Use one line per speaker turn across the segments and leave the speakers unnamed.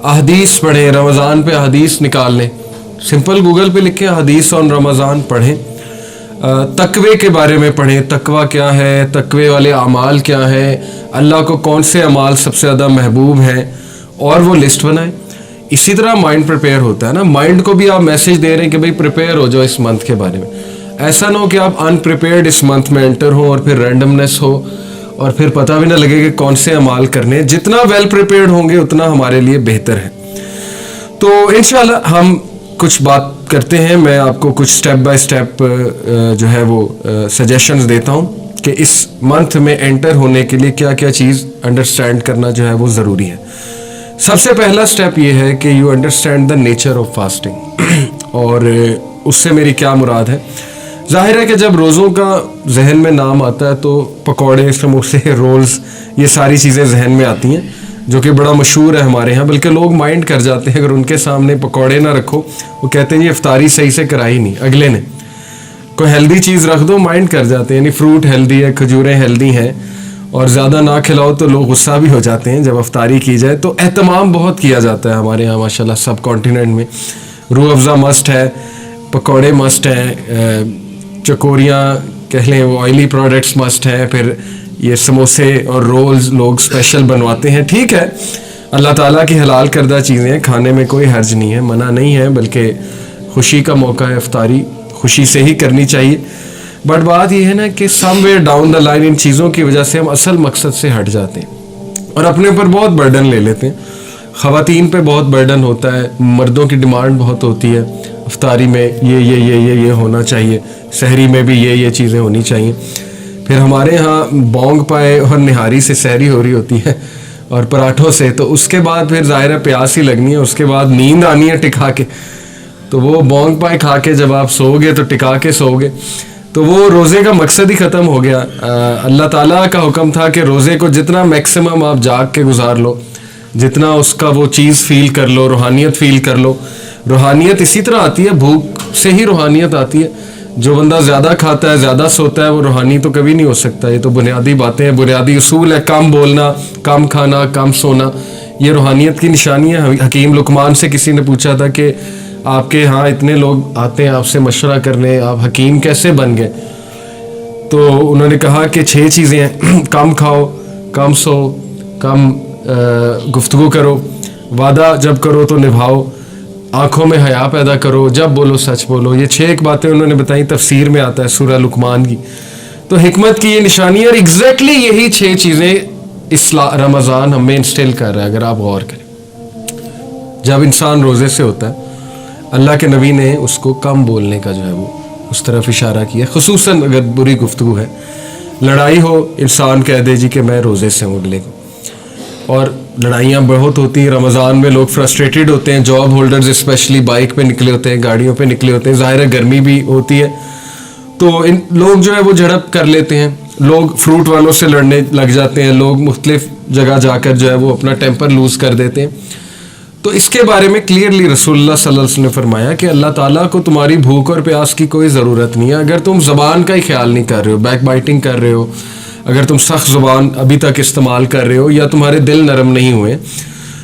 अहदीस पढ़ें, रमज़ान पे अहदीस निकाल लें, सिंपल गूगल पे लिखें अहदीस ऑन रमज़ान पढ़ें। तकवे के बारे में पढ़ें, तकवा क्या है, तकवे वाले अमाल क्या है, अल्लाह को कौन से अमाल सबसे ज़्यादा महबूब हैं, और वो लिस्ट बनाएं। इसी तरह माइंड प्रिपेयर होता है ना, माइंड को भी आप मैसेज दे रहे हैं कि भाई प्रिपेयर हो जाओ इस मंथ के बारे में। ऐसा ना हो कि आप अनप्रिपेयर्ड इस मंथ में एंटर हो और फिर रैंडमनेस हो और फिर पता भी ना लगे कि कौन से अमाल करने हैं। जितना वेल प्रिपेयर्ड होंगे उतना हमारे लिए बेहतर है। तो इंशाल्लाह हम कुछ बात करते हैं, मैं आपको कुछ स्टेप बाय स्टेप जो है वो सजेशंस देता हूँ कि इस मंथ में एंटर होने के लिए क्या क्या चीज़ अंडरस्टैंड करना जो है वो ज़रूरी है। सबसे पहला स्टेप ये है कि you understand the nature of fasting. और उससे मेरी क्या मुराद है, जाहिर है कि जब रोज़ों का जहन में नाम आता है तो पकौड़े, समोसे, रोल्स, ये सारी चीज़ें जहन में आती हैं जो कि बड़ा मशहूर है हमारे यहाँ। बल्कि लोग माइंड कर जाते हैं, अगर उनके सामने पकौड़े ना रखो वो कहते हैं ये इफ्तारी सही से कराई नहीं अगले ने। कोई हेल्दी चीज़ रख दो माइंड कर जाते हैं, यानी फ्रूट हेल्दी है, खजूरें हेल्दी हैं, और ज़्यादा ना खिलाओ तो लोग गुस्सा भी हो जाते हैं जब इफ्तारी की जाए। तो एहतमाम बहुत किया जाता है हमारे यहाँ माशाल्लाह सब कॉन्टिनेंट में। रूह अफ़ज़ा मस्ट है, पकौड़े मस्ट हैं, चकोरियाँ कह लें वो ऑयली प्रोडक्ट्स मस्ट हैं, फिर ये समोसे और रोल्स लोग स्पेशल बनवाते हैं। ठीक है, अल्लाह ताला की हलाल करदा चीज़ें हैं, खाने में कोई हर्ज नहीं है, मना नहीं है, बल्कि खुशी का मौका है, इफ्तारी खुशी से ही करनी चाहिए। बट बात यह है ना कि somewhere down the line in चीज़ों की वजह से हम असल मकसद से हट जाते हैं और अपने ऊपर बहुत बर्डन ले लेते हैं। ख़वातीन पे बहुत बर्डन होता है, मर्दों की डिमांड बहुत होती है, इफ्तारी में ये होना चाहिए, सहरी में भी ये चीज़ें होनी चाहिए। फिर हमारे यहाँ बोंग पाए और निहारी से सहरी हो रही होती है और पराठों से, तो उसके बाद फिर ज़ाहिर है प्यास ही लगनी है, उसके बाद नींद आनी है टिका के। तो वो बोंग पाए खा के जब आप सोओगे तो टिका के सोओगे, तो वो रोज़े का मकसद ही ख़त्म हो गया। अल्लाह ताला का हुक्म था कि रोज़े को जितना मैक्सिमम आप जाग के गुजार लो, जितना उसका वो चीज़ फ़ील कर लो, रूहानियत फ़ील कर लो। रूहानियत इसी तरह आती है, भूख से ही रूहानियत आती है। जो बंदा ज़्यादा खाता है, ज़्यादा सोता है, वो रूहानी तो कभी नहीं हो सकता। ये तो बुनियादी बातें हैं, बुनियादी उसूल है। कम बोलना, कम खाना, कम सोना, ये रूहानियत की निशानी है। हकीम लुकमान से किसी ने पूछा था कि आपके यहाँ इतने लोग आते हैं आपसे मशवरा करने, आप हकीम कैसे बन गए? तो उन्होंने कहा कि 6 चीज़ें हैं, कम खाओ, कम सो, कम गुफ्तगू करो, वादा जब करो तो निभाओ, आँखों में हया पैदा करो, जब बोलो सच बोलो। ये 6 बातें उन्होंने बताई, तफसीर में आता है सूरह लुकमान की। तो हिकमत की ये निशानी है और एग्जैक्टली यही 6 चीज़ें इस रमज़ान हमें इंस्टिल कर रहा है। अगर आप गौर करें, जब इंसान रोज़े से होता है, अल्लाह के नबी ने उसको कम बोलने का जो है वो उस तरफ इशारा किया, खुसूसन अगर बुरी गुफ्तगू है, लड़ाई हो, इंसान कह दे जी कि मैं रोज़े से हूँ अगले को। और लड़ाइयाँ बहुत होती हैं रमज़ान में, लोग फ्रस्ट्रेटेड होते हैं, जॉब होल्डर्स स्पेशली बाइक पे निकले होते हैं, गाड़ियों पे निकले होते हैं, ज़ाहिर है गर्मी भी होती है, तो इन लोग जो है वो झड़प कर लेते हैं, लोग फ्रूट वालों से लड़ने लग जाते हैं, लोग मुख्तलिफ जगह जाकर जो है वो अपना टेम्पर लूज़ कर देते हैं। तो इसके बारे में क्लियरली रसूलुल्लाह सल्लल्लाहु अलैहि वसल्लम ने फरमाया कि अल्लाह ताला को तुम्हारी भूख और प्यास की कोई ज़रूरत नहीं है। अगर तुम ज़बान का ही ख्याल नहीं कर रहे हो, बैक बाइटिंग कर रहे हो, अगर तुम सख्त ज़ुबान अभी तक इस्तेमाल कर रहे हो, या तुम्हारे दिल नरम नहीं हुए,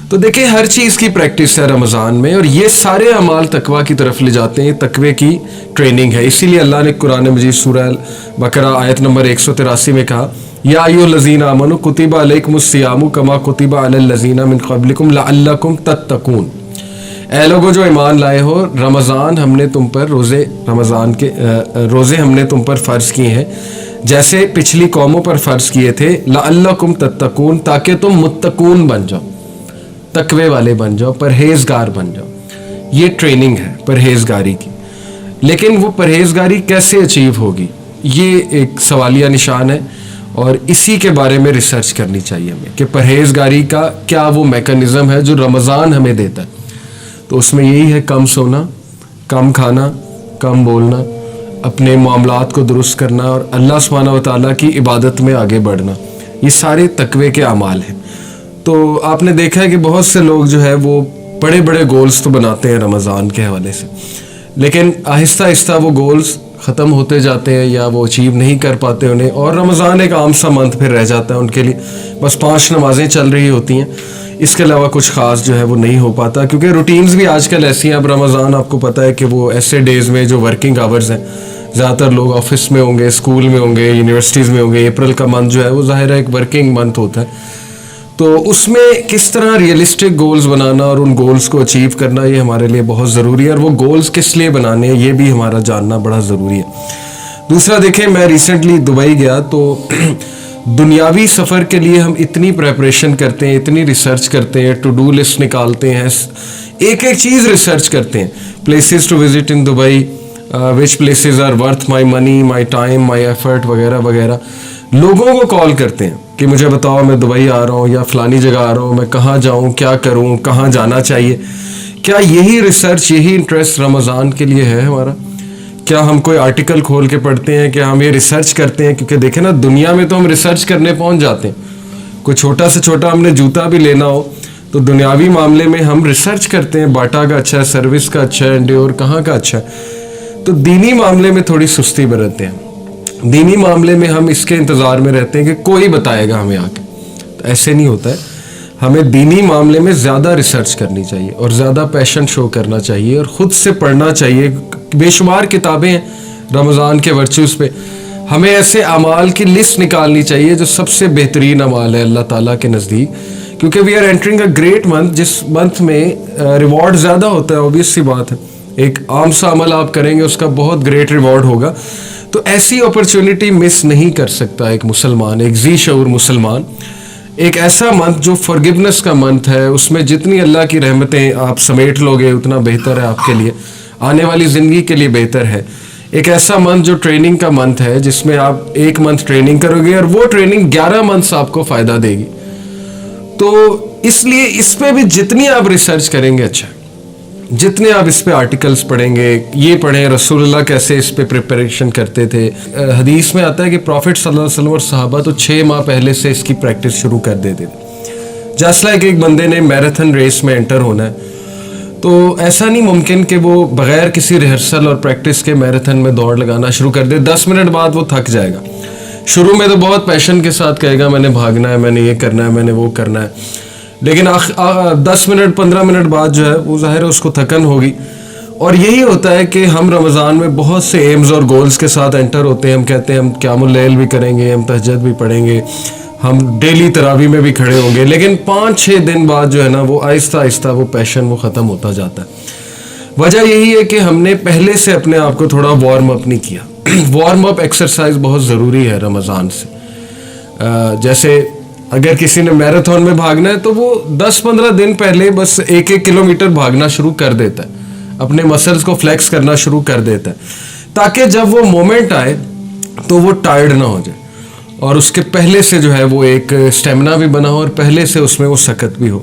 तो देखिए हर चीज़ की प्रैक्टिस है रमज़ान में, और ये सारे अमाल तकवा की तरफ ले जाते हैं। तकवे की ट्रेनिंग है। इसीलिए अल्लाह ने कुरान मजीद सूरह बकरा आयत नंबर 183 में कहा, या अय्युहल्लज़ीना आमनू कुतिबा अलैकुमुस्सियामु कमा कुतिबा अलल्लज़ीना मिन क़ब्लिकुम लअल्लकुम तत्तकून। ऐ लोगो जो ईमान लाए हो, रमज़ान हमने तुम पर रोज़े हमने तुम पर फ़र्ज़ किए हैं जैसे पिछली कौमों पर फ़र्ज़ किए थे, लअल्लकुम तत्तकून, ताकि तुम मुत्तकून बन जाओ, तकवे वाले बन जाओ, परहेज़गार बन जाओ। ये ट्रेनिंग है परहेज़गारी की। लेकिन वो परहेज़गारी कैसे अचीव होगी, ये एक सवालिया निशान है, और इसी के बारे में रिसर्च करनी चाहिए हमें कि परहेज़गारी का क्या वो मैकेनिज़्म है जो रमज़ान हमें देता है। तो उसमें यही है, कम सोना, कम खाना, कम बोलना, अपने मामलात को दुरुस्त करना और अल्लाह सुब्हानहू व तआला की इबादत में आगे बढ़ना। ये सारे तकवे के अमाल हैं। तो आपने देखा है कि बहुत से लोग जो है वो बड़े बड़े गोल्स तो बनाते हैं रमज़ान के हवाले से, लेकिन आहिस्ता आहिस्ता वो गोल्स ختم ہوتے جاتے ہیں یا وہ اچیو نہیں کر پاتے انہیں, اور رمضان ایک عام سا منتھ پھر رہ جاتا ہے ان کے لیے, بس 5 نمازیں چل رہی ہوتی ہیں, اس کے علاوہ کچھ خاص جو ہے وہ نہیں ہو پاتا, کیونکہ روٹینز بھی آج کل ایسی ہیں. اب رمضان آپ کو پتہ ہے کہ وہ ایسے ڈیز میں جو ورکنگ آورز ہیں, زیادہ تر لوگ آفس میں ہوں گے, اسکول میں ہوں گے, یونیورسٹیز میں ہوں گے. اپریل کا منتھ جو ہے وہ ظاہر ہے ایک ورکنگ منتھ ہوتا ہے, تو اس میں کس طرح ریئلسٹک گولز بنانا اور ان گولز کو اچیو کرنا یہ ہمارے لیے بہت ضروری ہے, اور وہ گولز کس لیے بنانے ہیں یہ بھی ہمارا جاننا بڑا ضروری ہے. دوسرا دیکھیں, میں ریسنٹلی دبئی گیا تو دنیاوی سفر کے لیے ہم اتنی پریپریشن کرتے ہیں, اتنی ریسرچ کرتے ہیں, ٹو ڈو لسٹ نکالتے ہیں, ایک ایک چیز ریسرچ کرتے ہیں, places to visit in Dubai, which places are worth my money, my time, my effort وغیرہ وغیرہ. لوگوں کو کال کرتے ہیں کہ مجھے بتاؤ میں دبئی آ رہا ہوں یا فلانی جگہ آ رہا ہوں, میں کہاں جاؤں, کیا کروں, کہاں جانا چاہیے. کیا یہی ریسرچ, یہی انٹرسٹ رمضان کے لیے ہے ہمارا؟ کیا ہم کوئی آرٹیکل کھول کے پڑھتے ہیں, کیا ہم یہ ریسرچ کرتے ہیں؟ کیونکہ دیکھیں نا, دنیا میں تو ہم ریسرچ کرنے پہنچ جاتے ہیں. کوئی چھوٹا سے چھوٹا ہم نے جوتا بھی لینا ہو تو دنیاوی معاملے میں ہم ریسرچ کرتے ہیں, باٹا کا اچھا ہے, سروس کا اچھا ہے, انڈیور کہاں کا اچھا ہے. تو دینی معاملے میں تھوڑی سستی برتتے ہیں. دینی معاملے میں ہم اس کے انتظار میں رہتے ہیں کہ کوئی بتائے گا ہمیں آ کے. تو ایسے نہیں ہوتا ہے. ہمیں دینی معاملے میں زیادہ ریسرچ کرنی چاہیے اور زیادہ پیشن شو کرنا چاہیے اور خود سے پڑھنا چاہیے. بے شمار کتابیں ہیں رمضان کے ورچوز پہ. ہمیں ایسے اعمال کی لسٹ نکالنی چاہیے جو سب سے بہترین اعمال ہے اللہ تعالیٰ کے نزدیک, کیونکہ we are entering a great month, جس منتھ میں ریوارڈ زیادہ ہوتا ہے. اوبیس سی بات ہے, ایک عام سا عمل آپ کریں گے اس کا بہت گریٹ ریوارڈ ہوگا. تو ایسی اپرچونٹی مس نہیں کر سکتا ایک مسلمان, ایک ذی شعور مسلمان. ایک ایسا منتھ جو فارگیونیس کا منتھ ہے, اس میں جتنی اللہ کی رحمتیں آپ سمیٹ لو گے اتنا بہتر ہے آپ کے لیے, آنے والی زندگی کے لیے بہتر ہے. ایک ایسا منتھ جو ٹریننگ کا منتھ ہے, جس میں آپ 1 منتھ ٹریننگ کرو گے اور وہ ٹریننگ 11 منتھس آپ کو فائدہ دے گی. تو اس لیے اس پہ بھی جتنی آپ ریسرچ کریں گے اچھا, جتنے آپ اس پہ آرٹیکلز پڑھیں گے. یہ پڑھیں رسول اللہ کیسے اس پہ پریپریشن کرتے تھے. حدیث میں آتا ہے کہ پروفٹ صلی اللہ علیہ وسلم اور صحابہ تو 6 ماہ پہلے سے اس کی پریکٹس شروع کر دیتے تھے. جیسا لائک ایک بندے نے میراتھن ریس میں انٹر ہونا ہے, تو ایسا نہیں ممکن کہ وہ بغیر کسی ریہرسل اور پریکٹس کے میراتھن میں دوڑ لگانا شروع کر دے. 10 منٹ بعد وہ تھک جائے گا. شروع میں تو بہت پیشن کے ساتھ کہے گا میں نے بھاگنا ہے, میں نے یہ کرنا ہے, میں نے وہ کرنا ہے, لیکن 10 منٹ 15 منٹ بعد جو ہے وہ ظاہر ہے اس کو تھکن ہوگی. اور یہی ہوتا ہے کہ ہم رمضان میں بہت سے ایمز اور گولز کے ساتھ انٹر ہوتے ہیں. ہم کہتے ہیں ہم قیام اللیل بھی کریں گے, ہم تہجد بھی پڑھیں گے, ہم ڈیلی تراویح میں بھی کھڑے ہوں گے, لیکن 5-6 دن بعد جو ہے نا وہ آہستہ آہستہ وہ پیشن وہ ختم ہوتا جاتا ہے. وجہ یہی ہے کہ ہم نے پہلے سے اپنے آپ کو تھوڑا وارم اپ نہیں کیا. وارم اپ ایکسرسائز بہت ضروری ہے رمضان سے. جیسے اگر کسی نے میراتھن میں بھاگنا ہے تو وہ 10-15 دن پہلے بس 1-1 کلومیٹر بھاگنا شروع کر دیتا ہے, اپنے مسلز کو فلیکس کرنا شروع کر دیتا ہے, تاکہ جب وہ مومنٹ آئے تو وہ ٹائرڈ نہ ہو جائے اور اس کے پہلے سے جو ہے وہ ایک اسٹیمنا بھی بنا ہو اور پہلے سے اس میں وہ سکت بھی ہو.